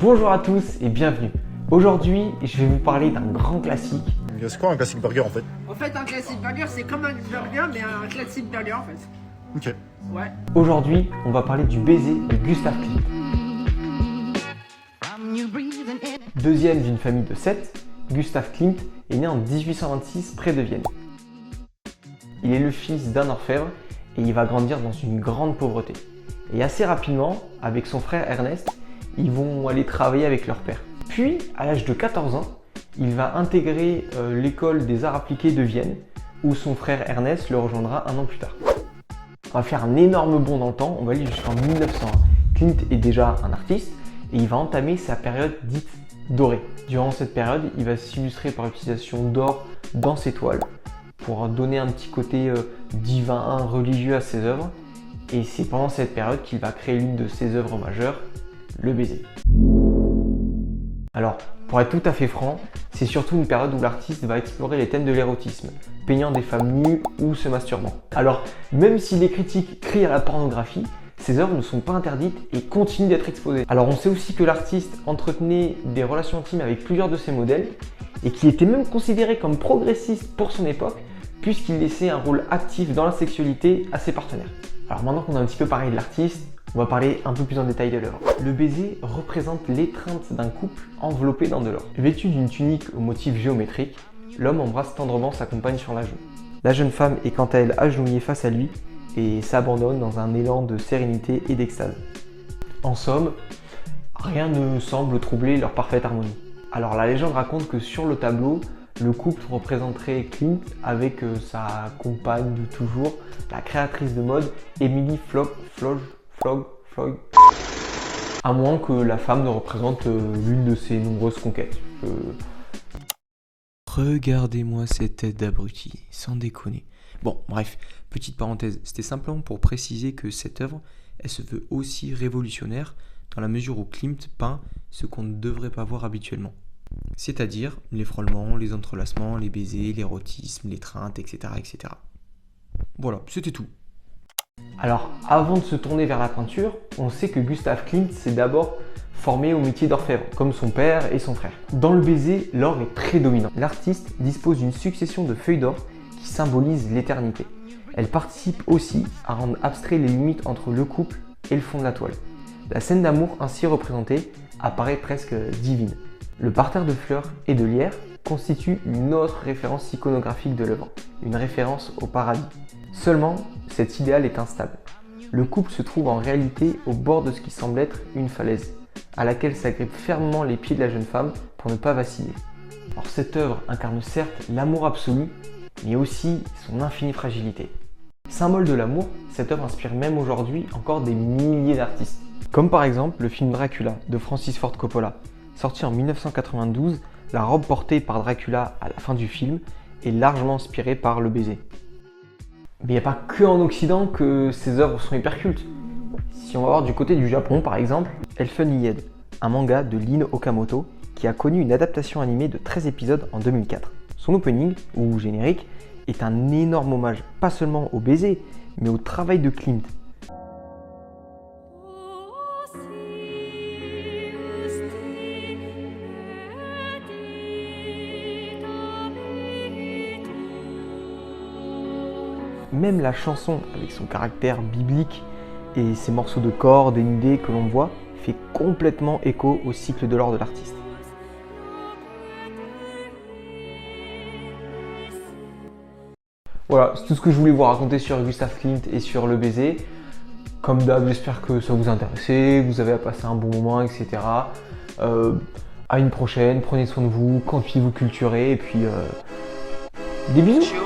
Bonjour à tous et bienvenue. Aujourd'hui, je vais vous parler d'un grand classique. C'est quoi un classic burger en fait? En fait, un classic burger, c'est comme un burger, mais un classic burger en fait. Ok. Ouais. Aujourd'hui, on va parler du baiser de Gustav Klimt. Deuxième d'une famille de 7, Gustav Klimt est né en 1826 près de Vienne. Il est le fils d'un orfèvre et il va grandir dans une grande pauvreté. Et assez rapidement, avec son frère Ernest, ils vont aller travailler avec leur père. Puis, à l'âge de 14 ans, il va intégrer l'école des arts appliqués de Vienne, où son frère Ernest le rejoindra un an plus tard. On va faire un énorme bond dans le temps, on va aller jusqu'en 1900. Klimt est déjà un artiste et il va entamer sa période dite dorée. Durant cette période, il va s'illustrer par l'utilisation d'or dans ses toiles pour donner un petit côté divin, religieux à ses œuvres. Et c'est pendant cette période qu'il va créer l'une de ses œuvres majeures, le baiser. Alors, pour être tout à fait franc, c'est surtout une période où l'artiste va explorer les thèmes de l'érotisme, peignant des femmes nues ou se masturbant. Alors, même si les critiques crient à la pornographie, ces œuvres ne sont pas interdites et continuent d'être exposées. Alors, on sait aussi que l'artiste entretenait des relations intimes avec plusieurs de ses modèles et qu'il était même considéré comme progressiste pour son époque, puisqu'il laissait un rôle actif dans la sexualité à ses partenaires. Alors maintenant qu'on a un petit peu parlé de l'artiste, on va parler un peu plus en détail de l'œuvre. Le baiser représente l'étreinte d'un couple enveloppé dans de l'or. Vêtu d'une tunique au motif géométrique, l'homme embrasse tendrement sa compagne sur la joue. La jeune femme est quant à elle agenouillée face à lui et s'abandonne dans un élan de sérénité et d'extase. En somme, rien ne semble troubler leur parfaite harmonie. Alors la légende raconte que sur le tableau, le couple représenterait Klimt avec sa compagne de toujours, la créatrice de mode Emilie Flog. À moins que la femme ne représente l'une de ses nombreuses conquêtes. Regardez-moi cette tête d'abruti, sans déconner. Bon, bref, petite parenthèse, c'était simplement pour préciser que cette œuvre, elle se veut aussi révolutionnaire dans la mesure où Klimt peint ce qu'on ne devrait pas voir habituellement. C'est-à-dire les frôlements, les entrelacements, les baisers, l'érotisme, l'étreinte, etc., etc. Voilà, c'était tout. Alors, avant de se tourner vers la peinture, on sait que Gustav Klimt s'est d'abord formé au métier d'orfèvre, comme son père et son frère. Dans le baiser, l'or est très dominant. L'artiste dispose d'une succession de feuilles d'or qui symbolisent l'éternité. Elle participe aussi à rendre abstrait les limites entre le couple et le fond de la toile. La scène d'amour ainsi représentée apparaît presque divine. Le parterre de fleurs et de lierre constitue une autre référence iconographique de l'œuvre, une référence au paradis. Seulement, cet idéal est instable. Le couple se trouve en réalité au bord de ce qui semble être une falaise, à laquelle s'agrippent fermement les pieds de la jeune femme pour ne pas vaciller. Alors cette œuvre incarne certes l'amour absolu, mais aussi son infinie fragilité. Symbole de l'amour, cette œuvre inspire même aujourd'hui encore des milliers d'artistes. Comme par exemple le film Dracula de Francis Ford Coppola. Sorti en 1992, la robe portée par Dracula à la fin du film est largement inspirée par le baiser. Mais il n'y a pas que en Occident que ces œuvres sont hyper cultes. Si on va voir du côté du Japon par exemple, Elfenlied, un manga de Lin Okamoto qui a connu une adaptation animée de 13 épisodes en 2004. Son opening, ou générique, est un énorme hommage, pas seulement au baiser, mais au travail de Klimt. Même la chanson, avec son caractère biblique et ses morceaux de cordes dénudés que l'on voit, fait complètement écho au cycle de l'or de l'artiste. Voilà, c'est tout ce que je voulais vous raconter sur Gustav Klimt et sur le baiser. Comme d'hab, j'espère que ça vous intéressait, que vous avez passé un bon moment, etc. À une prochaine, prenez soin de vous, continuez vous culturer et puis des bisous.